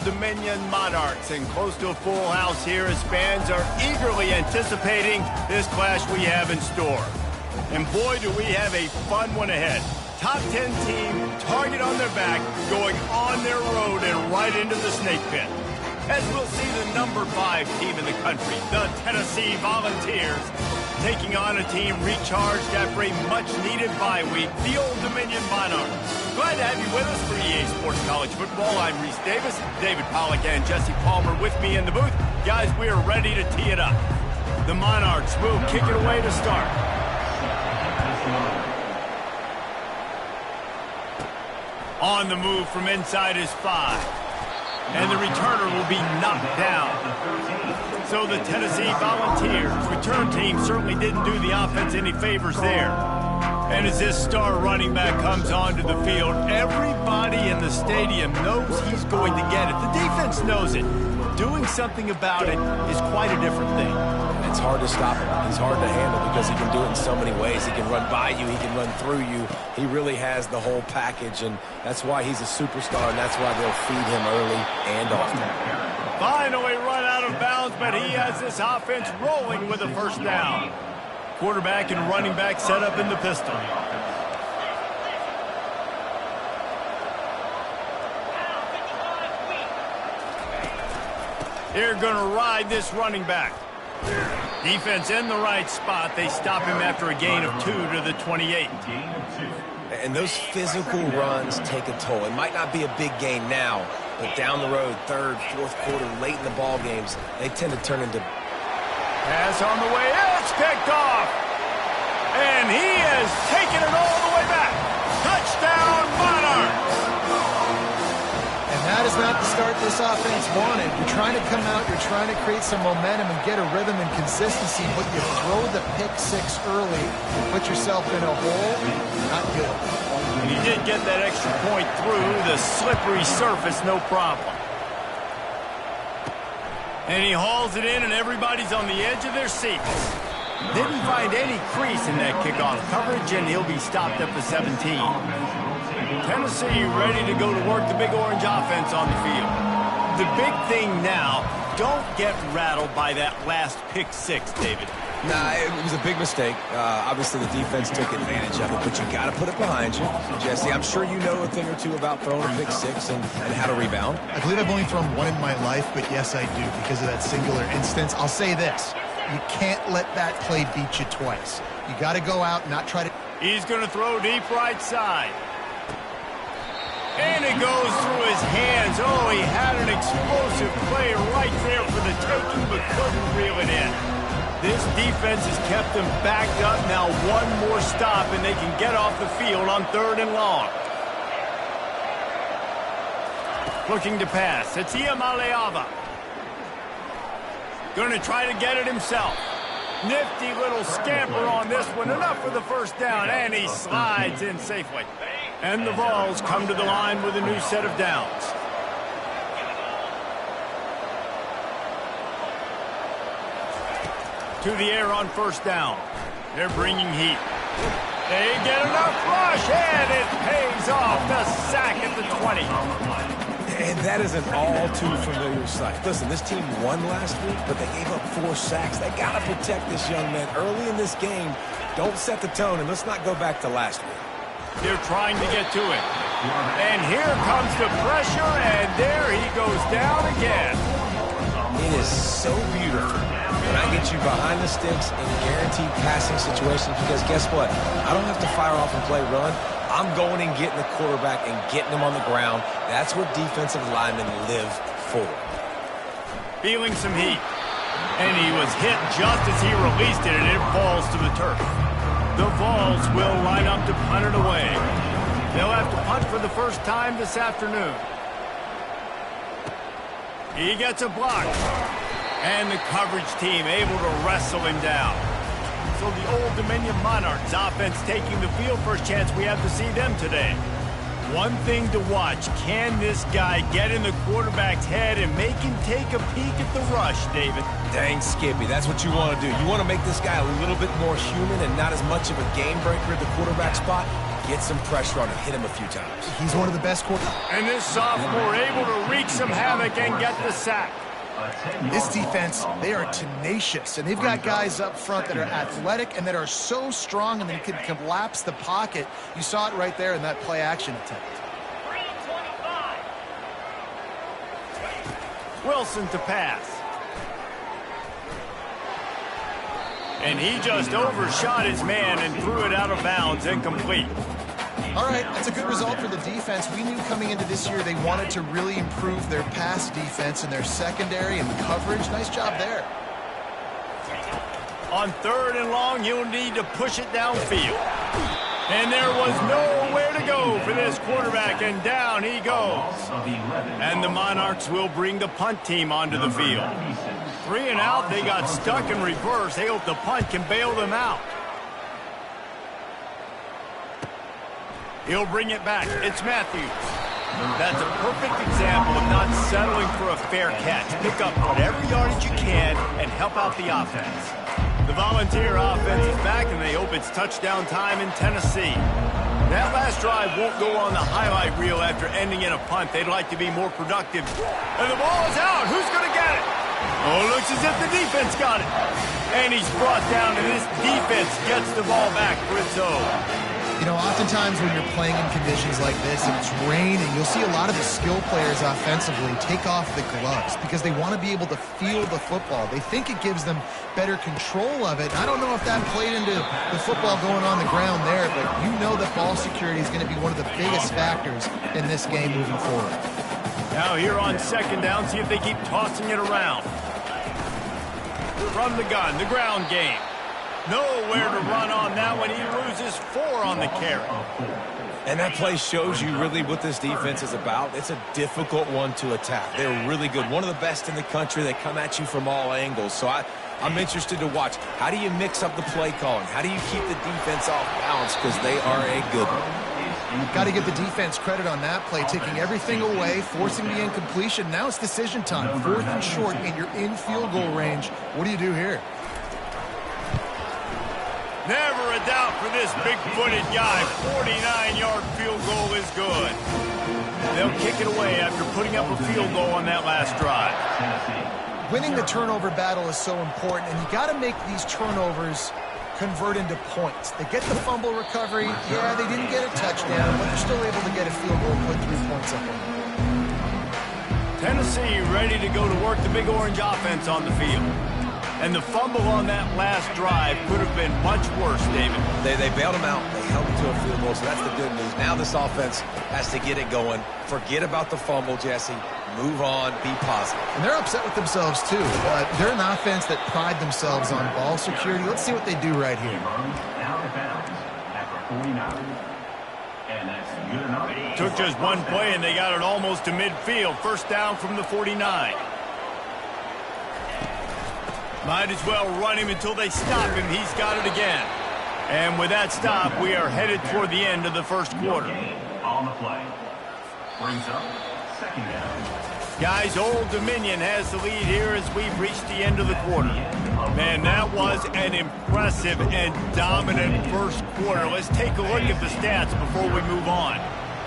Old Dominion Monarchs, and close to a full house here as fans are eagerly anticipating this clash we have in store. And boy, do we have a fun one ahead. Top 10 team, target on their back, going on their road and right into the snake pit. As we'll see the number 5 team in the country, the Tennessee Volunteers, taking on a team recharged after a much-needed bye week, the Old Dominion Monarchs. Glad to have you with us for EA Sports College Football. I'm Reese Davis, David Pollack and Jesse Palmer with me in the booth. Guys, we are ready to tee it up. The Monarchs will kick it away to start. On the move from inside is 5. And the returner will be knocked down. So the Tennessee Volunteers return team certainly didn't do the offense any favors there. And as this star running back comes onto the field, everybody in the stadium knows he's going to get it. The defense knows it. Doing something about it is quite a different thing. It's hard to stop him. He's hard to handle because he can do it in so many ways. He can run by you. He can run through you. He really has the whole package, and that's why he's a superstar, and that's why they'll feed him early and often. Finally run out of bounds, but he has this offense rolling with a first down. Quarterback and running back set up in the pistol. They're going to ride this running back. Defense in the right spot. They stop him after a gain of 2 to the 28. And those physical runs take a toll. It might not be a big gain now, but down the road, third, fourth quarter, late in the ball games, they tend to turn into... Pass on the way. It's picked off. And he has taken it all the way back. Touchdown, Monarchs. And that is not the start this offense wanted. You're trying to come out, you're trying to create some momentum and get a rhythm and consistency, but you throw the pick 6 early, you put yourself in a hole, not good. And he did get that extra point through the slippery surface, no problem. And he hauls it in, and everybody's on the edge of their seats. Didn't find any crease in that kickoff coverage, and he'll be stopped up to 17. Tennessee ready to go to work the Big Orange offense on the field. The big thing now, don't get rattled by that last pick 6, David. Nah, it was a big mistake. Obviously, the defense took advantage of it, but you got to put it behind you. Jesse, I'm sure you know a thing or two about throwing a pick 6 and how to rebound. I believe I've only thrown one in my life, but yes, I do, because of that singular instance. I'll say this. You can't let that play beat you twice. You got to go out and not try to... He's going to throw deep right side. And it goes through his hands. Oh, he had an explosive play right there for the taking, but couldn't reel it in. This defense has kept them backed up. Now one more stop, and they can get off the field on 3rd and long. Looking to pass. It's Ncaa25. Going to try to get it himself. Nifty little scamper on this one. Enough for the first down, and he slides in safely. And the Vols come to the line with a new set of downs. To the air on first down. They're bringing heat. They get enough rush, and it pays off. The sack at the 20. And that is an all-too-familiar sight. Listen, this team won last week, but they gave up 4 sacks. They got to protect this young man early in this game. Don't set the tone, and let's not go back to last week. They're trying to get to it. And here comes the pressure, and there he goes down again. It is so beautiful when I get you behind the sticks in guaranteed passing situations, because guess what? I don't have to fire off and play run. I'm going and getting the quarterback and getting him on the ground. That's what defensive linemen live for. Feeling some heat. And he was hit just as he released it, and it falls to the turf. The Vols will line up to punt it away. They'll have to punt for the first time this afternoon. He gets a block. And the coverage team able to wrestle him down. So the Old Dominion Monarchs offense taking the field. First chance we have to see them today. One thing to watch, can this guy get in the quarterback's head and make him take a peek at the rush, David? Dang, Skippy, that's what you want to do. You want to make this guy a little bit more human and not as much of a game breaker at the quarterback spot. get some pressure on him, hit him a few times. He's one of the best quarterbacks. And this sophomore able to wreak some havoc and get the sack. This defense, they are tenacious, and they've got guys up front that are athletic and that are so strong and they can collapse the pocket. You saw it right there in that play-action attempt. Wilson to pass. And he just overshot his man and threw it out of bounds, incomplete. All right, that's a good result for the defense. We knew coming into this year they wanted to really improve their pass defense and their secondary and coverage. Nice job there. On 3rd and long, he'll need to push it downfield. And there was nowhere to go for this quarterback, and down he goes. And the Monarchs will bring the punt team onto the field. 3 and out, they got stuck in reverse. They hope the punt can bail them out. He'll bring it back. It's Matthews. That's a perfect example of not settling for a fair catch. Pick up whatever yardage you can and help out the offense. The Volunteer offense is back, and they hope it's touchdown time in Tennessee. That last drive won't go on the highlight reel after ending in a punt. They'd like to be more productive. And the ball is out. Who's going to get it? Oh, looks as if the defense got it. And he's brought down, and this defense gets the ball back for its own. You know, oftentimes when you're playing in conditions like this and it's raining, you'll see a lot of the skill players offensively take off the gloves because they want to be able to feel the football. They think it gives them better control of it. I don't know if that played into the football going on the ground there, but you know that ball security is going to be one of the biggest factors in this game moving forward. Now here on 2nd down, see if they keep tossing it around. From the gun, the ground game. Nowhere to run on that one. He loses 4 on the carry. And that play shows you really what this defense is about. It's a difficult one to attack. They're really good. One of the best in the country. They come at you from all angles. So I'm interested to watch. How do you mix up the play calling? How do you keep the defense off balance? Because they are a good one. Got to give the defense credit on that play, taking everything away, forcing the incompletion. Now it's decision time. 4th and short, and you're in field goal range. What do you do here? Never a doubt for this big-footed guy. 49-yard field goal is good. They'll kick it away after putting up a field goal on that last drive. Winning the turnover battle is so important, and you got to make these turnovers convert into points. They get the fumble recovery. Yeah, they didn't get a touchdown, but they're still able to get a field goal and put 3 points up on them. Tennessee ready to go to work the Big Orange offense on the field. And the fumble on that last drive could have been much worse, David. They bailed him out. They held him to a field goal, so that's the good news. Now this offense has to get it going. Forget about the fumble, Jesse. Move on. Be positive. And they're upset with themselves, too. They're an offense that pride themselves on ball security. Let's see what they do right here. Took just one play, and they got it almost to midfield. 1st down from the 49. Might as well run him until they stop him. He's got it again. And with that stop, we are headed toward the end of the 1st quarter. On the play. Brings up 2nd down. Guys, Old Dominion has the lead here as we've reached the end of the quarter. Man, that was an impressive and dominant 1st quarter. Let's take a look at the stats before we move on.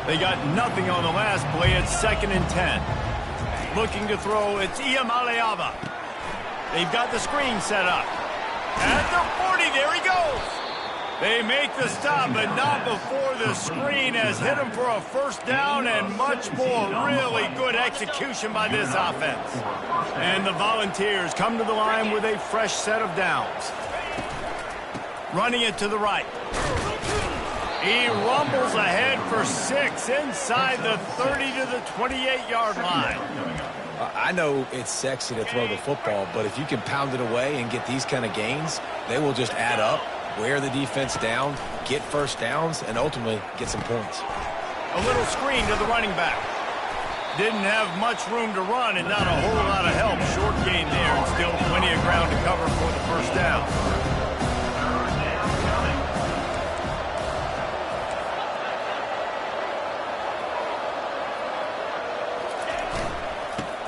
They got nothing on the last play. It's 2nd and 10. Looking to throw, it's Ncaa25. They've got the screen set up. At the 40, there he goes. They make the stop, but not before the screen has hit him for a 1st down and much more. Really good execution by this offense. And the Volunteers come to the line with a fresh set of downs. Running it to the right. He rumbles ahead for 6 inside the 30 to the 28-yard line. I know it's sexy to throw the football, but if you can pound it away and get these kind of gains, they will just add up, wear the defense down, get 1st downs, and ultimately get some points. A little screen to the running back. Didn't have much room to run and not a whole lot of help. Short gain there and still plenty of ground to cover for the 1st down.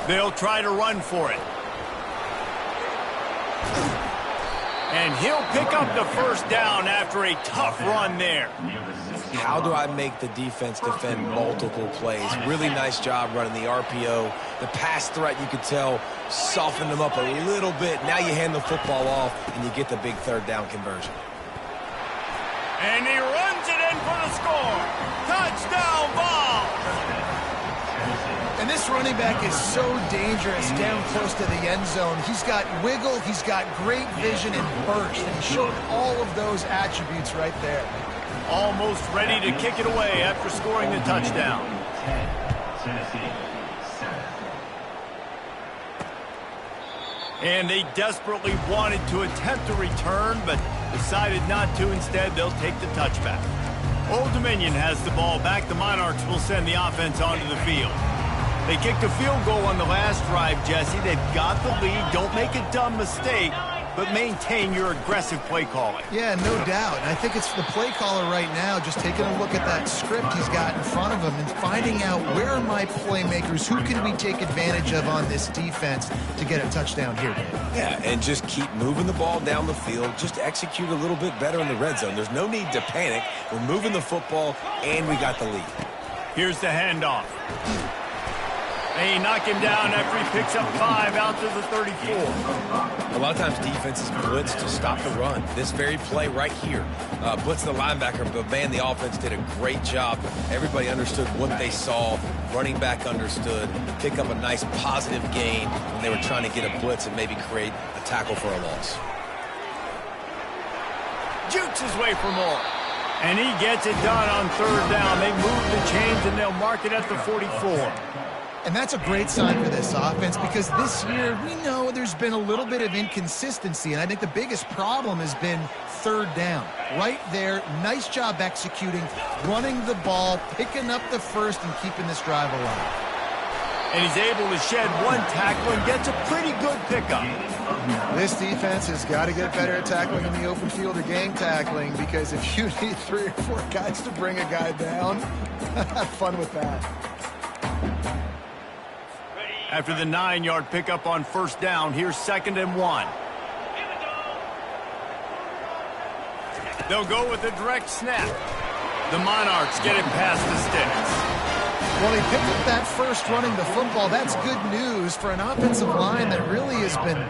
They'll try to run for it. And he'll pick up the first down after a tough run there. How do I make the defense defend multiple plays? Really nice job running the RPO. The pass threat, you could tell, softened them up a little bit. Now you hand the football off, and you get the big third down conversion. And he runs it in for the score. Touchdown ball. And this running back is so dangerous down close to the end zone. He's got wiggle, he's got great vision and burst, and he showed all of those attributes right there. Almost ready to kick it away after scoring the touchdown. And they desperately wanted to attempt a return, but decided not to. Instead, they'll take the touchback. Old Dominion has the ball back. The Monarchs will send the offense onto the field. They kicked a field goal on the last drive, Jesse. They've got the lead. Don't make a dumb mistake, but maintain your aggressive play calling. Yeah, no doubt. And I think it's the play caller right now just taking a look at that script he's got in front of him and finding out where are my playmakers, who can we take advantage of on this defense to get a touchdown here. Yeah, and just keep moving the ball down the field. Just execute a little bit better in the red zone. There's no need to panic. We're moving the football, and we got the lead. Here's the handoff. They knock him down after he picks up 5 out to the 34. A lot of times defenses blitz to stop the run. This very play right here, blitz the linebacker, but man, the offense did a great job. Everybody understood what they saw. Running back understood. Pick up a nice positive gain when they were trying to get a blitz and maybe create a tackle for a loss. Jukes his way for more. And he gets it done on third down. They move the chains and they'll mark it at the 44. And that's a great sign for this offense because this year we know there's been a little bit of inconsistency, and I think the biggest problem has been third down. Right there, nice job executing, running the ball, picking up the first, and keeping this drive alive. And he's able to shed one tackle and gets a pretty good pickup. This defense has got to get better at tackling in the open field or gang tackling, because if you need 3 or 4 guys to bring a guy down, have fun with that. After the 9-yard pickup on first down, here's 2nd and 1. They'll go with a direct snap. The Monarchs get it past the sticks. Well, he picked up that first running the football. That's good news for an offensive line that really has been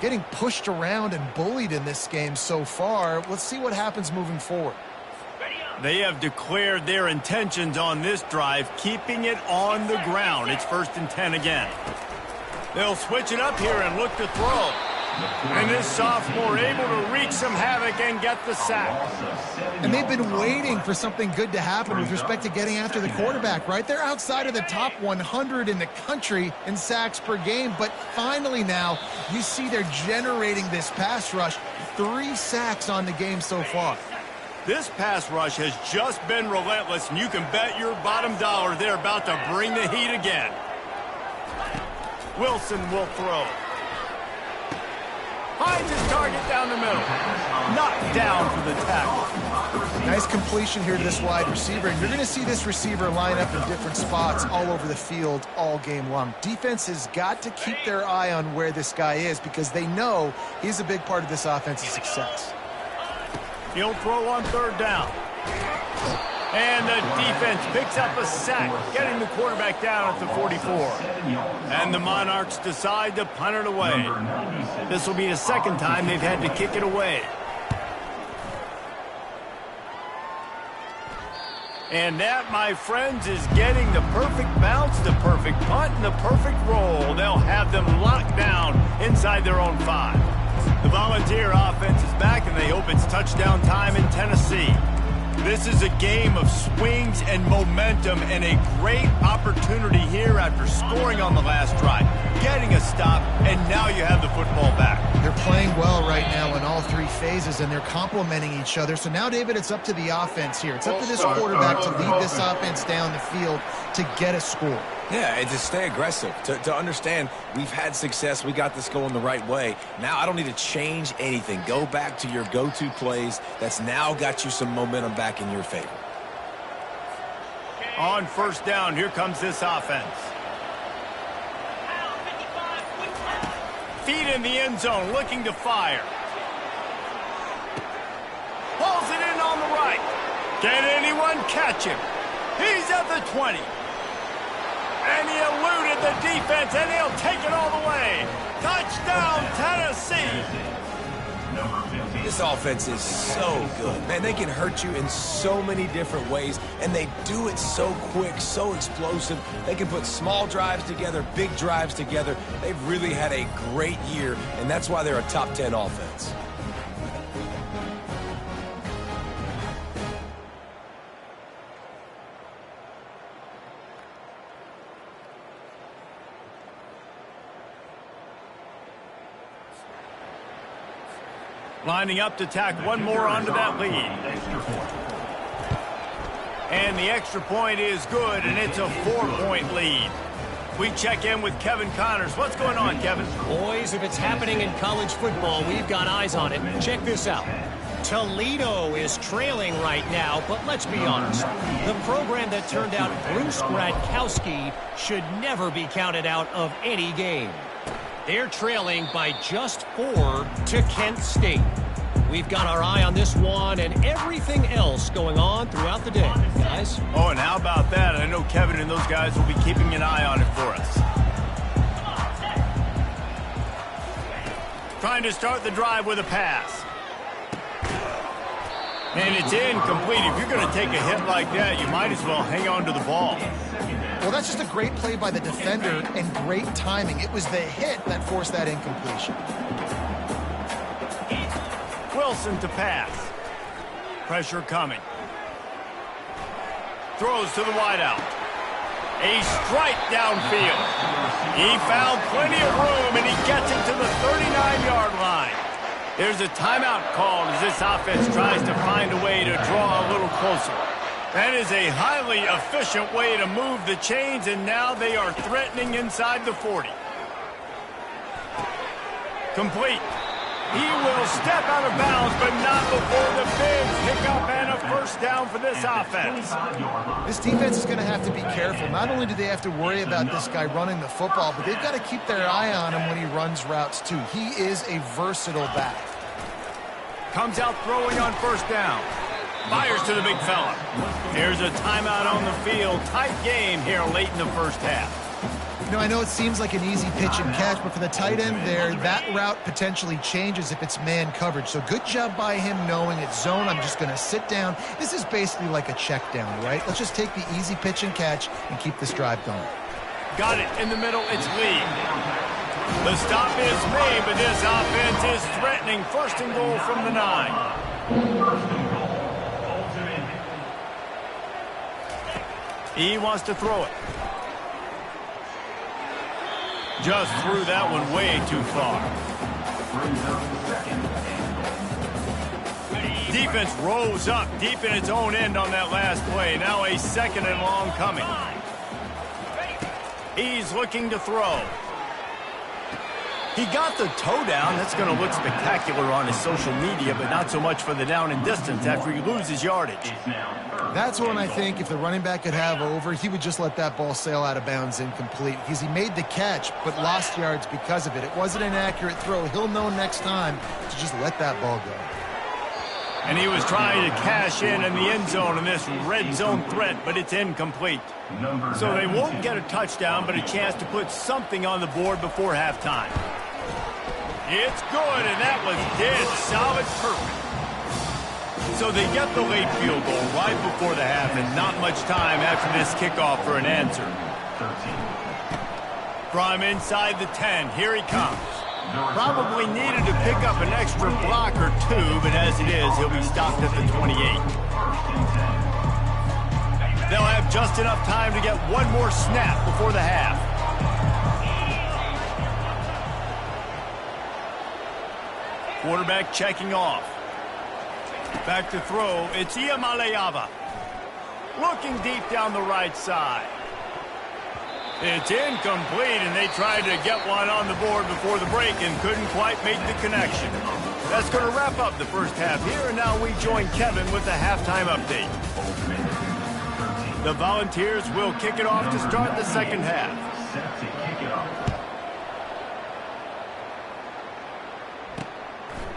getting pushed around and bullied in this game so far. Let's see what happens moving forward. They have declared their intentions on this drive, keeping it on the ground. It's 1st and 10 again. They'll switch it up here and look to throw. And this sophomore able to wreak some havoc and get the sack. And they've been waiting for something good to happen with respect to getting after the quarterback, right? They're outside of the top 100 in the country in sacks per game, but finally now you see they're generating this pass rush. 3 sacks on the game so far. This pass rush has just been relentless, and you can bet your bottom dollar they're about to bring the heat again. Wilson will throw. Finds his target down the middle. Knocked down for the tackle. Nice completion here to this wide receiver, and you're going to see this receiver line up in different spots all over the field all game long. Defense has got to keep their eye on where this guy is because they know he's a big part of this offense's success. He'll throw on third down. And the defense picks up a sack, getting the quarterback down at the 44. And the Monarchs decide to punt it away. This will be the 2nd time they've had to kick it away. And that, my friends, is getting the perfect bounce, the perfect punt, and the perfect roll. They'll have them locked down inside their own 5. The Volunteer offense is back, and they hope it's touchdown time in Tennessee. This is a game of swings and momentum, and a great opportunity here after scoring on the last drive, getting a stop, and now you have the football back. They're playing well right now in all 3 phases, and they're complementing each other. So now, David, it's up to the offense here. It's up to this quarterback to lead this offense down the field to get a score. Yeah, and to stay aggressive, to understand we've had success, we got this going the right way. Now I don't need to change anything. Go back to your go-to plays. That's now got you some momentum back in your favor. On first down, here comes this offense. Feet in the end zone, looking to fire. Can anyone catch him? He's at the 20. And he eluded the defense, and he'll take it all the way. Touchdown, Tennessee. This offense is so good. Man, they can hurt you in so many different ways, and they do it so quick, so explosive. They can put small drives together, big drives together. They've really had a great year, and that's why they're a top 10 offense. Lining up to tack one more onto that lead. And the extra point is good, and it's a 4-point lead. We check in with Kevin Connors. What's going on, Kevin? Boys, if it's happening in college football, we've got eyes on it. Check this out. Toledo is trailing right now, but let's be honest. The program that turned out Bruce Gradkowski should never be counted out of any game. They're trailing by just 4 to Kent State. We've got our eye on this one and everything else going on throughout the day, guys. Oh, and how about that? I know Kevin and those guys will be keeping an eye on it for us. Trying to start the drive with a pass. And it's incomplete. If you're going to take a hit like that, you might as well hang on to the ball. Well, that's just a great play by the defender and great timing. It was the hit that forced that incompletion. Wilson to pass. Pressure coming. Throws to the wideout. A strike downfield. He found plenty of room, and he gets it to the 39-yard line. There's a timeout called as this offense tries to find a way to draw a little closer. That is a highly efficient way to move the chains, and now they are threatening inside the 40. Complete. He will step out of bounds, but not before the big pickup and a first down for this offense. This defense is going to have to be careful. Not only do they have to worry about this guy running the football, but they've got to keep their eye on him when he runs routes, too. He is a versatile back. Comes out throwing on first down. Fires to the big fella. There's a timeout on the field. Tight game here late in the first half. You know, I know it seems like an easy pitch and catch, but for the tight end there, that route potentially changes if it's man coverage. So good job by him knowing it's zone. I'm just going to sit down. This is basically like a check down, right? Let's just take the easy pitch and catch and keep this drive going. Got it in the middle. It's Lee. The stop is made, but this offense is threatening. First and goal from the 9. He wants to throw it. Just threw that one way too far. Defense rose up deep in its own end on that last play. Now a second and long coming. He's looking to throw. He got the toe down. That's going to look spectacular on his social media, but not so much for the down and distance after he loses yardage. That's one I think if the running back could have over, he would just let that ball sail out of bounds incomplete because he made the catch but lost yards because of it. It wasn't an accurate throw. He'll know next time to just let that ball go. And he was trying to cash in the end zone in this red zone threat, but it's incomplete. So they won't get a touchdown, but a chance to put something on the board before halftime. It's good, and that was dead solid perfect. So they get the late field goal right before the half, and not much time after this kickoff for an answer. From inside the 10, here he comes. Probably needed to pick up an extra block or two, but as it is, he'll be stopped at the 28. They'll have just enough time to get one more snap before the half. Quarterback checking off. Back to throw, it's Ncaa25. Looking deep down the right side. It's incomplete, and they tried to get one on the board before the break and couldn't quite make the connection. That's going to wrap up the first half here, and now we join Kevin with the halftime update. The Volunteers will kick it off to start the second half.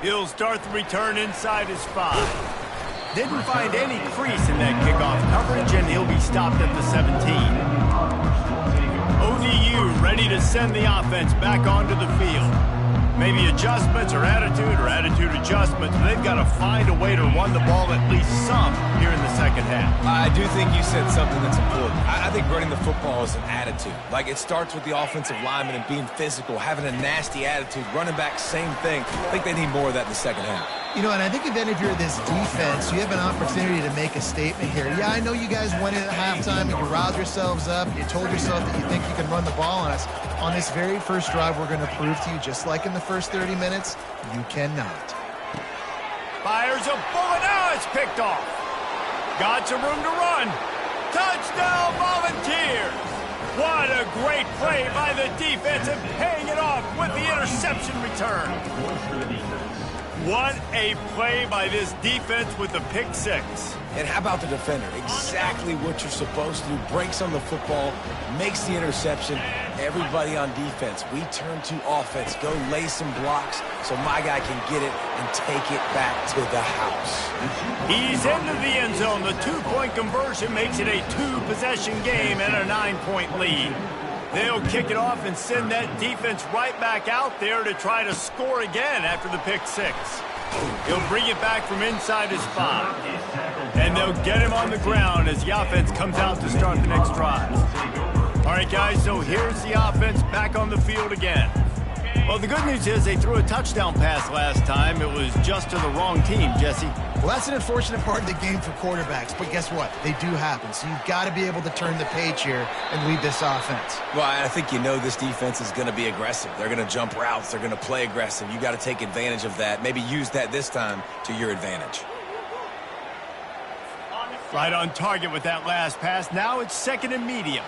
He'll start the return inside his 5. Didn't find any crease in that kickoff coverage, and he'll be stopped at the 17. ODU ready to send the offense back onto the field. Maybe adjustments or attitude adjustments. They've got to find a way to run the ball at least some here in the second half. I do think you said something that's important. I think running the football is an attitude. Like, it starts with the offensive lineman and being physical, having a nasty attitude. Running back, same thing. I think they need more of that in the second half. You know, and I think then if you're this defense, you have an opportunity to make a statement here. Yeah, I know you guys went in at halftime and you riled yourselves up. You told yourself that you think you can run the ball on us. On this very first drive, we're going to prove to you, just like in the first 30 minutes, you cannot. Fires a bullet. Now it's picked off. Got some room to run. Touchdown, Volunteers. What a great play by the defense and paying it off with the interception return. What a play by this defense with the pick six. And how about the defender? Exactly what you're supposed to do. Breaks on the football, makes the interception. Everybody on defense, we turn to offense. Go lay some blocks so my guy can get it and take it back to the house. He's into the end zone. The two-point conversion makes it a two-possession game and a 9-point lead. They'll kick it off and send that defense right back out there to try to score again after the pick six. He'll bring it back from inside his 5. And they'll get him on the ground as the offense comes out to start the next drive. All right, guys, so here's the offense back on the field again. Well, the good news is they threw a touchdown pass last time. It was just to the wrong team, Jesse. Well, that's an unfortunate part of the game for quarterbacks, but guess what? They do happen, so you've got to be able to turn the page here and lead this offense. Well, I think you know this defense is going to be aggressive. They're going to jump routes. They're going to play aggressive. You got to take advantage of that. Maybe use that this time to your advantage. Right on target with that last pass. Now it's second and medium.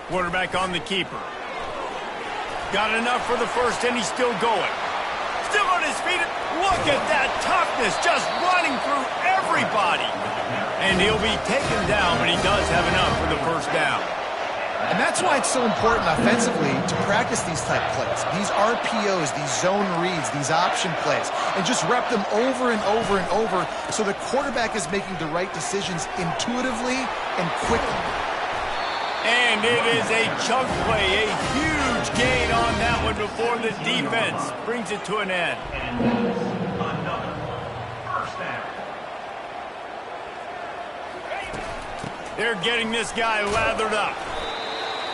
Quarterback on the keeper. Got enough for the first, and he's still going. Still on his feet. Look at that toughness, just running through everybody. And he'll be taken down, but he does have enough for the first down. And that's why it's so important offensively to practice these type plays, these RPOs, these zone reads, these option plays, and just rep them over and over and over so the quarterback is making the right decisions intuitively and quickly. And it is a chunk play, a huge gain on that one before the defense brings it to an end. They're getting this guy lathered up.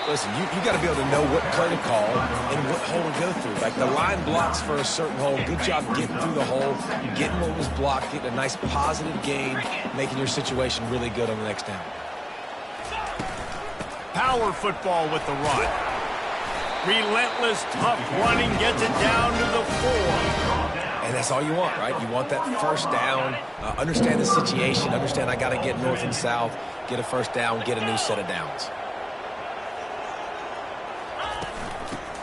Listen, you got to be able to know what play to call and what hole to go through. Like, the line blocks for a certain hole. Good job getting through the hole, getting what was blocked, getting a nice positive gain, making your situation really good on the next down. Power football with the run. Relentless, tough running gets it down to the 4. And that's all you want, right? You want that first down, understand the situation, understand I got to get north and south, get a first down, get a new set of downs.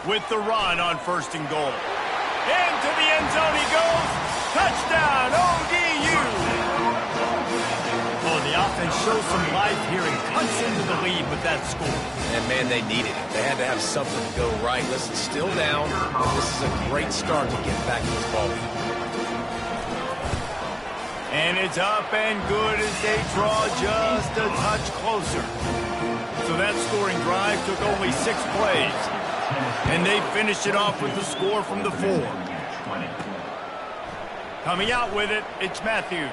With the run on first and goal. Into the end zone he goes. Touchdown, ODU. Oh, the offense shows some life here and cuts into the lead with that score. And, man, they needed it. They had to have something to go right. Listen, still down, but this is a great start to get back in this ballgame. And it's up and good as they draw just a touch closer. So that scoring drive took only 6 plays. And they finished it off with the score from the 4. Coming out with it, it's Matthews.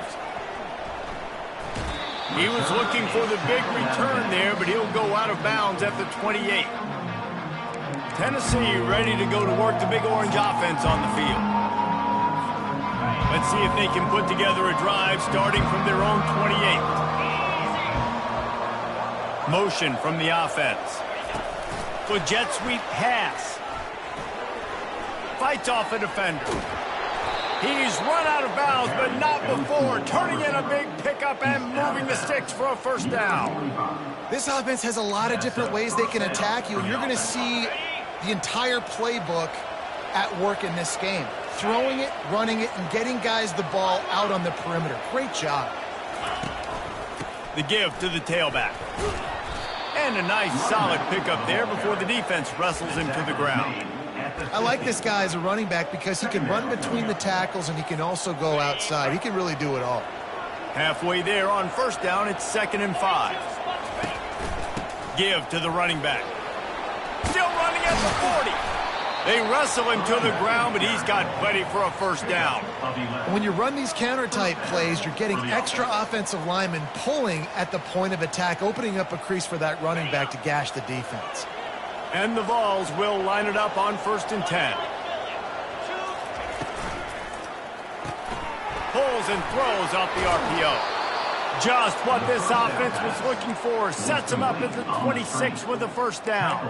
He was looking for the big return there, but he'll go out of bounds at the 28. Tennessee ready to go to work the big orange offense on the field. Let's see if they can put together a drive starting from their own 28. Motion from the offense. With jet sweep pass. Fights off a defender. He's run out of bounds, but not before turning in a big pickup and moving the sticks for a first down. This offense has a lot of different ways they can attack you, and you're going to see the entire playbook at work in this game. Throwing it, running it, and getting guys the ball out on the perimeter. Great job. The give to the tailback. And a nice solid pickup there before the defense wrestles him to the ground. I like this guy as a running back because he can run between the tackles and he can also go outside. He can really do it all. Halfway there on first down, it's 2nd and 5. Give to the running back. Still running at the 40. They wrestle him to the ground, but he's got plenty for a first down. When you run these counter-type plays, you're getting extra offensive linemen pulling at the point of attack, opening up a crease for that running back to gash the defense. And the Vols will line it up on 1st and 10. Pulls and throws off the RPO. Just what this offense was looking for. Sets him up at the 26 with a first down.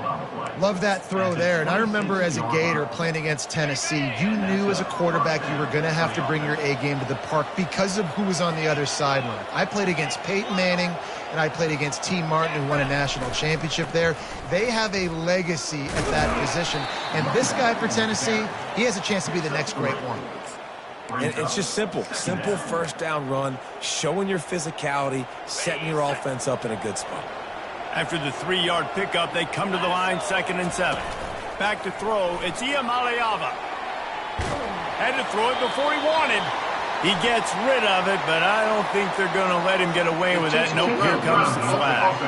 Love that throw there. And I remember as a Gator playing against Tennessee, you knew as a quarterback you were going to have to bring your A game to the park because of who was on the other sideline. I played against Peyton Manning, and I played against T. Martin, who won a national championship there. They have a legacy at that position. And this guy for Tennessee, he has a chance to be the next great one. And it's just simple first down run, showing your physicality, setting your offense up in a good spot. After the 3-yard pickup, they come to the line, 2nd and 7. Back to throw, it's Ncaa25. Had to throw it before he wanted. He gets rid of it, but I don't think they're going to let him get away with that. Nope, here comes the flag.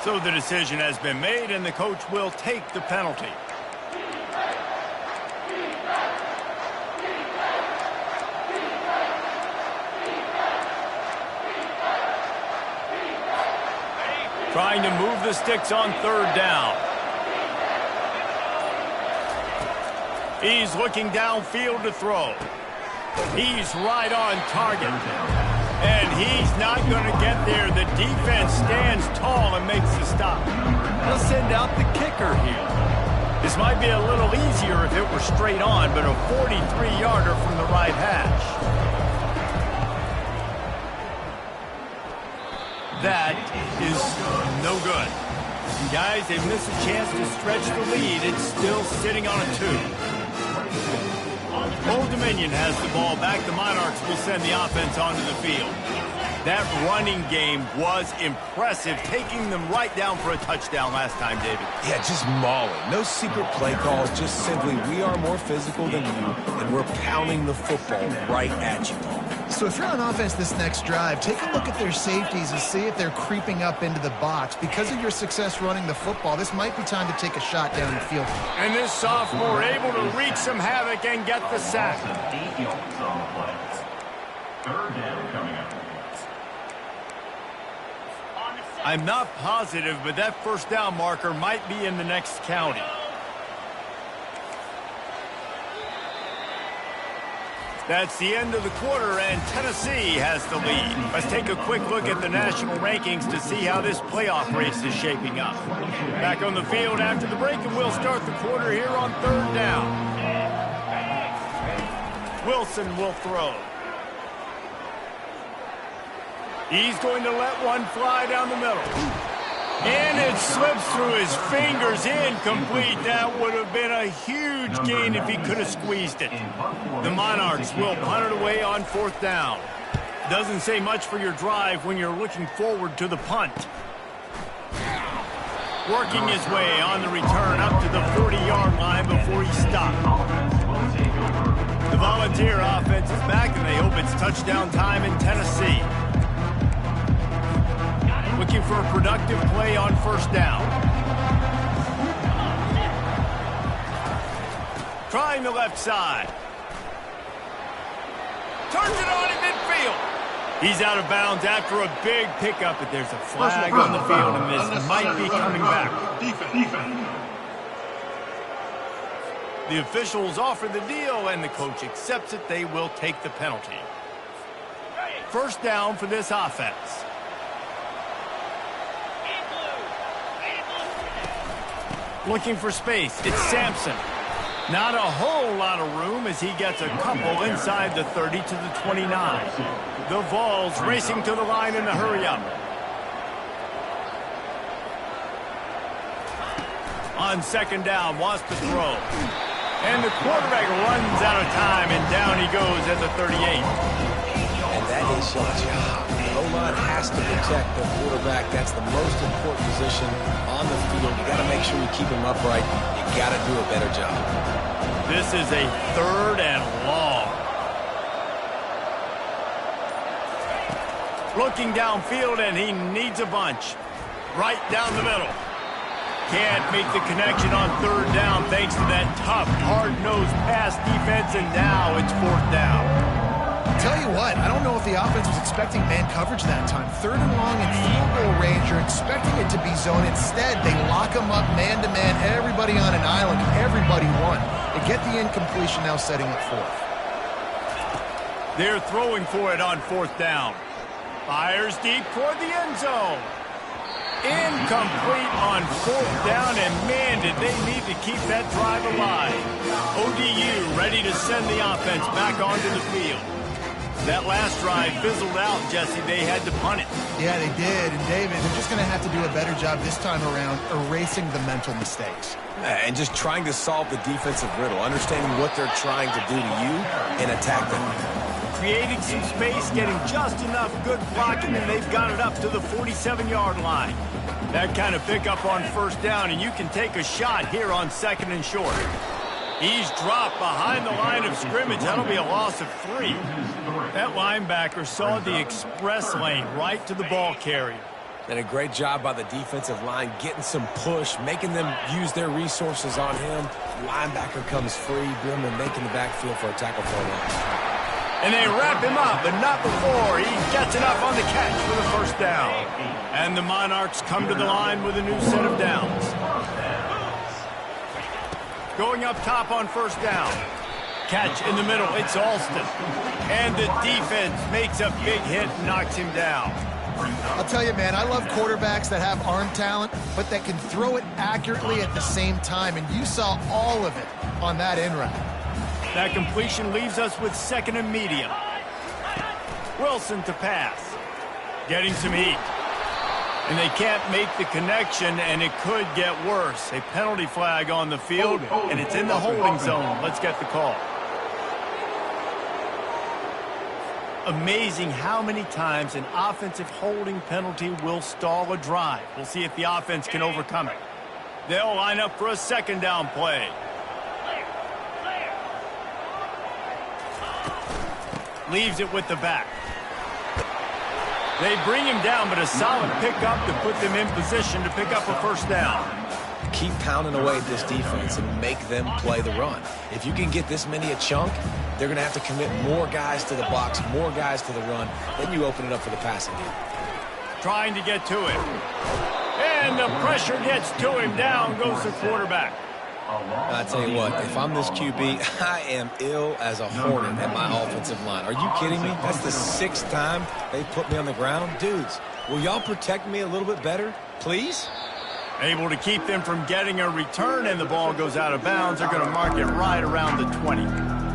So the decision has been made, and the coach will take the penalty. Trying to move the sticks on 3rd down. He's looking downfield to throw. He's right on target. And he's not going to get there. The defense stands tall and makes the stop. They'll send out the kicker here. This might be a little easier if it were straight on, but a 43-yarder from the right hash. That is no good. Guys, they've missed a chance to stretch the lead. It's still sitting on a 2. Old Dominion has the ball back. The Monarchs will send the offense onto the field. That running game was impressive, taking them right down for a touchdown last time, David. Yeah, just mauling. No secret play calls, just simply we are more physical than you, and we're pounding the football right at you, Paul. So if you're on offense this next drive, take a look at their safeties and see if they're creeping up into the box. Because of your success running the football, this might be time to take a shot down the field. And this sophomore able to wreak some havoc and get the sack. 8 yards on the plays. 3rd down coming up. I'm not positive, but that first down marker might be in the next county. That's the end of the quarter, and Tennessee has the lead. Let's take a quick look at the national rankings to see how this playoff race is shaping up. Back on the field after the break, and we'll start the quarter here on 3rd down. Wilson will throw. He's going to let one fly down the middle. And it slips through his fingers, incomplete. That would have been a huge gain if he could have squeezed it. The Monarchs will punt it away on 4th down. Doesn't say much for your drive when you're looking forward to the punt. Working his way on the return up to the 40-yard line before he stopped. The Volunteer offense is back, and they hope it's touchdown time in Tennessee. Looking for a productive play on 1st down. Trying the left side. Turns it on in midfield. He's out of bounds after a big pickup, but there's a flag on the field, and this might be coming back. Defense. The officials offer the deal, and the coach accepts it. They will take the penalty. 1st down for this offense. Looking for space. It's Sampson. Not a whole lot of room as he gets a couple inside the 30 to the 29. The Vols racing to the line in a hurry-up. On 2nd down, wants to throw. And the quarterback runs out of time, and down he goes at the 38. And that is your job. O-line has to protect their quarterback. That's the most important position on the field. You got to make sure you keep him upright. You got to do a better job. This is a 3rd and long. Looking downfield, and he needs a bunch. Right down the middle. Can't make the connection on 3rd down thanks to that tough, hard-nosed pass defense, and now it's 4th down. Tell you what, I don't know if the offense was expecting man coverage that time. 3rd and long in field goal range, you're expecting it to be zone. Instead, they lock them up man-to-man, everybody on an island, everybody won. They get the incompletion, now setting up 4th. They're throwing for it on 4th down. Fires deep toward the end zone. Incomplete on 4th down, and man, did they need to keep that drive alive. ODU ready to send the offense back onto the field. That last drive fizzled out, Jesse. They had to punt it. Yeah, they did. And David, they're just going to have to do a better job this time around erasing the mental mistakes. And just trying to solve the defensive riddle, understanding what they're trying to do to you and attack them. Creating some space, getting just enough good blocking, and they've got it up to the 47-yard line. That kind of pickup on 1st down, and you can take a shot here on 2nd and short. He's dropped behind the line of scrimmage. That'll be a loss of 3. That linebacker saw the express lane right to the ball carrier. And a great job by the defensive line, getting some push, making them use their resources on him. Linebacker comes free, boom, and making the backfield for a tackle for a loss. And they wrap him up, but not before he gets enough on the catch for the 1st down. And the Monarchs come to the line with a new set of downs. Going up top on 1st down. Catch in the middle, it's Alston. And the defense makes a big hit and knocks him down. I'll tell you, man, I love quarterbacks that have arm talent, but that can throw it accurately at the same time, and you saw all of it on that in route. That completion leaves us with 2nd and medium. Wilson to pass. Getting some heat. And they can't make the connection, and it could get worse. A penalty flag on the field, and it's in the holding zone. Let's get the call. Amazing how many times an offensive holding penalty will stall a drive. We'll see if the offense can overcome it. They'll line up for a 2nd down play. Leaves it with the back. They bring him down, but a solid pickup to put them in position to pick up a 1st down. Keep pounding away at this defense and make them play the run. If you can get this many a chunk, they're going to have to commit more guys to the box, more guys to the run. Then you open it up for the passing game. Trying to get to him. And the pressure gets to him. Down goes the quarterback. I tell you what, if I'm this QB, I am ill as a hornet at my offensive line. Are you kidding me? That's the 6th time they've put me on the ground. Dudes, will y'all protect me a little bit better, please? Able to keep them from getting a return, and the ball goes out of bounds. They're going to mark it right around the 20.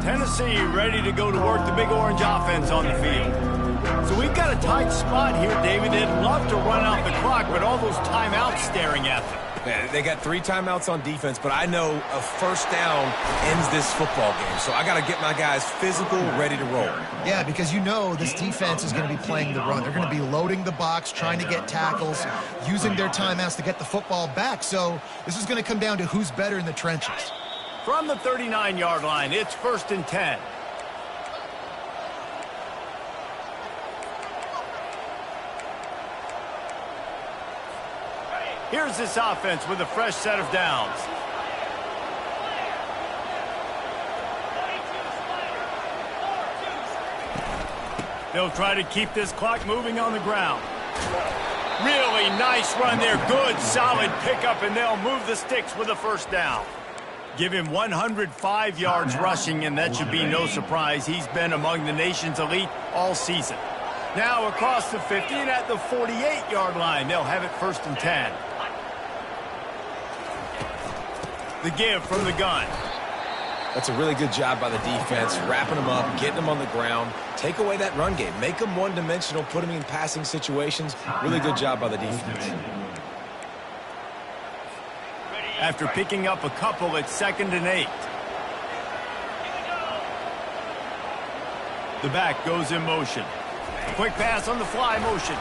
Tennessee ready to go to work the Big Orange offense on the field. So we've got a tight spot here, David. They'd love to run out the clock, but all those timeouts staring at them. Yeah, they got 3 timeouts on defense, but I know a 1st down ends this football game. So I got to get my guys physical, ready to roll. Yeah, because you know this defense is going to be playing the run. They're going to be loading the box, trying to get tackles, using their timeouts to get the football back. So this is going to come down to who's better in the trenches. From the 39-yard line, it's 1st and 10. Here's this offense with a fresh set of downs. They'll try to keep this clock moving on the ground. Really nice run there. Good, solid pickup, and they'll move the sticks with a 1st down. Give him 105 yards rushing, and that should be no surprise. He's been among the nation's elite all season. Now across the 50 and at the 48-yard line. They'll have it 1st and 10. The give from the gun. That's a really good job by the defense, wrapping them up, getting them on the ground. Take away that run game. Make them one-dimensional, put them in passing situations. Really good job by the defense. After picking up a couple at 2nd and 8. The back goes in motion. Quick pass on the fly motion.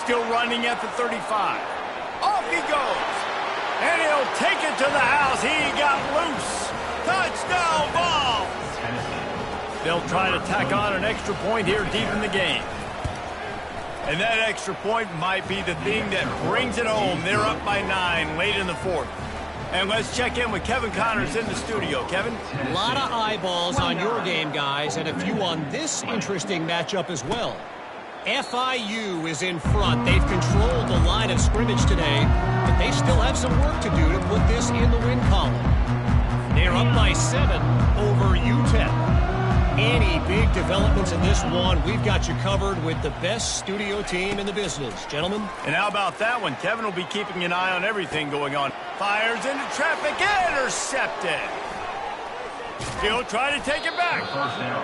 Still running at the 35. Off he goes. And he'll take it to the house. He got loose. Touchdown ball. They'll try to tack on an extra point here deep in the game. And that extra point might be the thing that brings it home. They're up by 9 late in the fourth. And let's check in with Kevin Connors in the studio. Kevin? A lot of eyeballs on your game, guys, and a few on this interesting matchup as well. FIU is in front. They've controlled the line of scrimmage today, but they still have some work to do to put this in the win column. They're up by 7 over UTEP. Any big developments in this one, we've got you covered with the best studio team in the business. Gentlemen? And how about that one? Kevin will be keeping an eye on everything going on. Fires into traffic, intercepted. He'll try to take it back.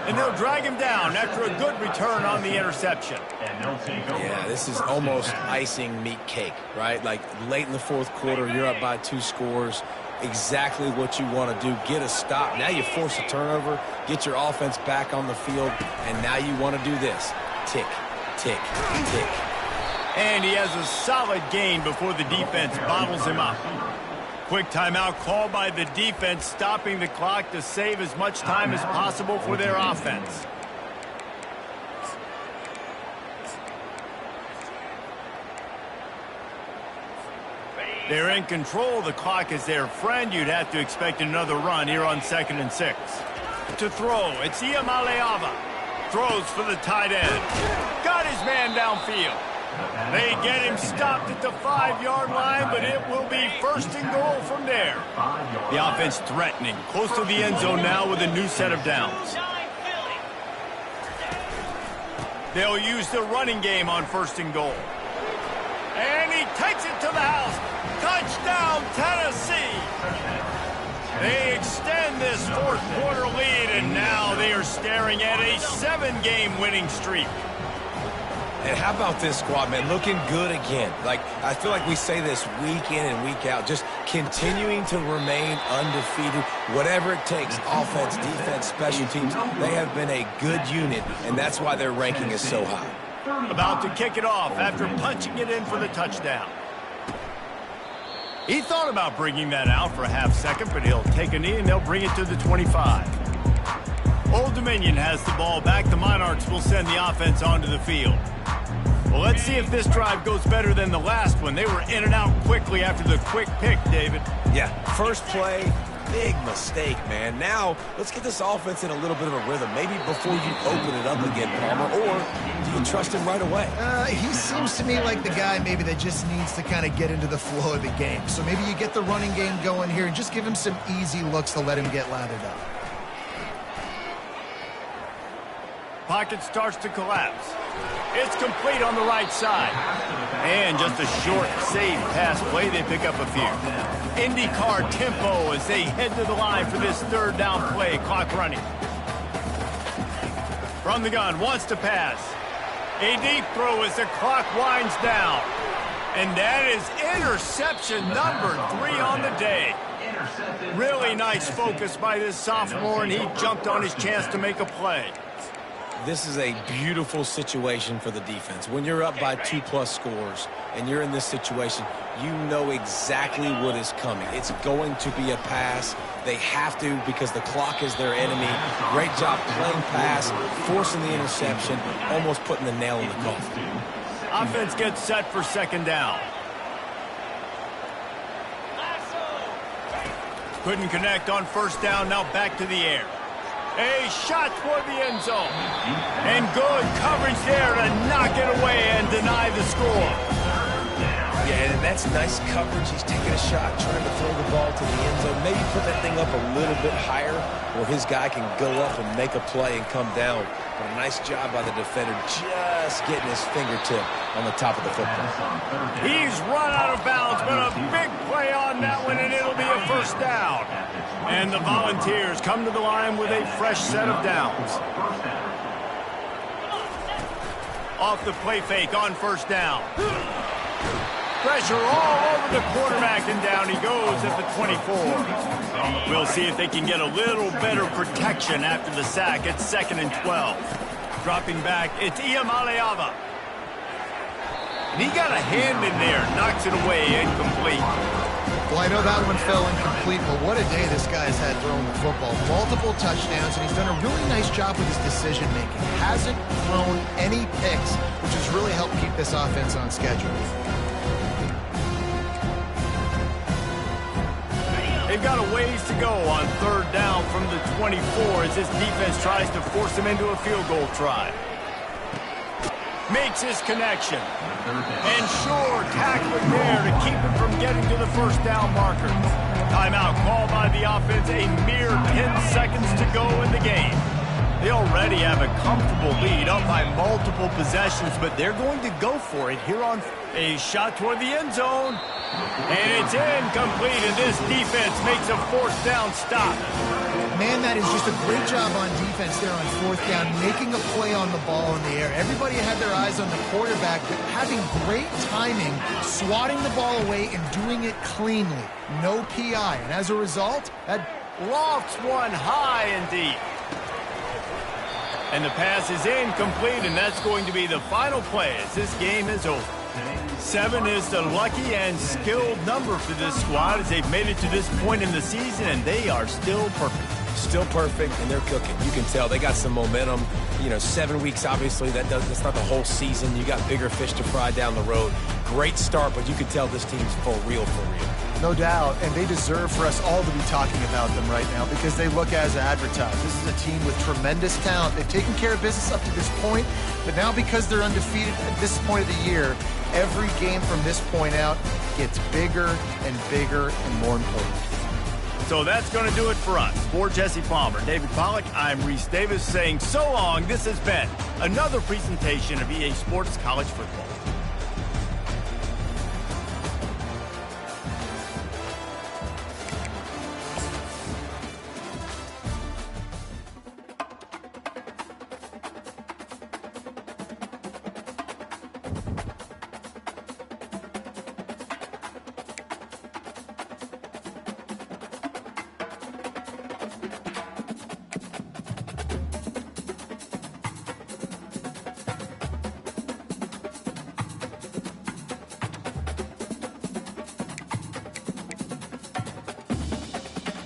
And they'll drag him down after a good return on the interception. Yeah, this is almost icing meat cake, right? Like late in the fourth quarter, you're up by 2 scores. Exactly what you want to do. Get a stop. Now you force a turnover, get your offense back on the field, and now you want to do this. Tick, tick, tick. And he has a solid gain before the defense bottles him up. Quick timeout called by the defense, stopping the clock to save as much time as possible for their offense. They're in control. The clock is their friend. You'd have to expect another run here on 2nd and 6. To throw, it's Ncaa25. Throws for the tight end. Got his man downfield. They get him stopped at the 5-yard line, but it will be 1st and goal from there. The offense threatening. Close to the end zone now with a new set of downs. They'll use the running game on 1st and goal. And he takes it to the house. Touchdown, Tennessee! They extend this fourth quarter lead, and now they are staring at a 7-game winning streak. And how about this squad, man? Looking good again. Like, I feel like we say this week in and week out, just continuing to remain undefeated. Whatever it takes, offense, defense, special teams, they have been a good unit, and that's why their ranking is so high. About to kick it off after punching it in for the touchdown. He thought about bringing that out for a half second, but he'll take a knee and they'll bring it to the 25. Old Dominion has the ball back. The Monarchs will send the offense onto the field. Well, let's see if this drive goes better than the last one. They were in and out quickly after the quick pick, David. Yeah, first play, big mistake, man. Now, let's get this offense in a little bit of a rhythm. Maybe before you open it up again, Palmer, or do you trust him right away? He seems to me like the guy maybe that just needs to kind of get into the flow of the game. So maybe you get the running game going here and just give him some easy looks to let him get lathered up. Pocket starts to collapse. It's complete on the right side. And just a short, safe pass play. They pick up a few. IndyCar tempo as they head to the line for this 3rd down play. Clock running. From the gun, wants to pass. A deep throw as the clock winds down. And that is interception number 3 on the day. Really nice focus by this sophomore, and he jumped on his chance to make a play. This is a beautiful situation for the defense. When you're up by 2+ scores and you're in this situation, you know exactly what is coming. It's going to be a pass. They have to because the clock is their enemy. Great job playing pass, forcing the interception, almost putting the nail in the coffin. Offense gets set for 2nd down. Couldn't connect on 1st down. Now back to the air. A shot toward the end zone. And good coverage there to knock it away and deny the score. Yeah, and that's nice coverage. He's taking a shot, trying to throw the ball to the end zone. Maybe put that thing up a little bit higher where his guy can go up and make a play and come down. But a nice job by the defender just getting his fingertip on the top of the football. He's run out of bounds, but a big play on that one, and it'll be a 1st down. And the Volunteers come to the line with a fresh set of downs. Off the play fake on 1st down. Pressure all over the quarterback, and down he goes at the 24. We'll see if they can get a little better protection after the sack. It's 2nd and 12. Dropping back, it's Ncaa25. And he got a hand in there, knocks it away, incomplete. Well, I know that one fell incomplete, but what a day this guy's had throwing the football. Multiple touchdowns, and he's done a really nice job with his decision-making. Hasn't thrown any picks, which has really helped keep this offense on schedule. They've got a ways to go on third down from the 24 as this defense tries to force him into a field goal try. Makes his connection. And sure, tackling there to keep him from getting to the first down marker. Timeout called by the offense, a mere 10 seconds to go in the game. They already have a comfortable lead up by multiple possessions, but they're going to go for it here on a shot toward the end zone. And it's incomplete, and this defense makes a fourth down stop. Man, that is just a great job on defense there on fourth down, making a play on the ball in the air. Everybody had their eyes on the quarterback, but having great timing, swatting the ball away and doing it cleanly. No PI, and as a result, that lofts one high and deep. And the pass is incomplete, and that's going to be the final play as this game is over. 7 is the lucky and skilled number for this squad as they've made it to this point in the season, and they are still perfect. Still perfect, and they're cooking. You can tell they got some momentum. You know, 7 weeks, obviously, that's not the whole season. You got bigger fish to fry down the road. Great start, but you can tell this team's for real, for real. no doubt, and they deserve for us all to be talking about them right now because they look as advertised. This is a team with tremendous talent. They've taken care of business up to this point, but now because they're undefeated at this point of the year, every game from this point out gets bigger and more important. So that's going to do it for us. For Jesse Palmer, David Pollack, I'm Reese Davis saying so long. This has been another presentation of EA Sports College Football.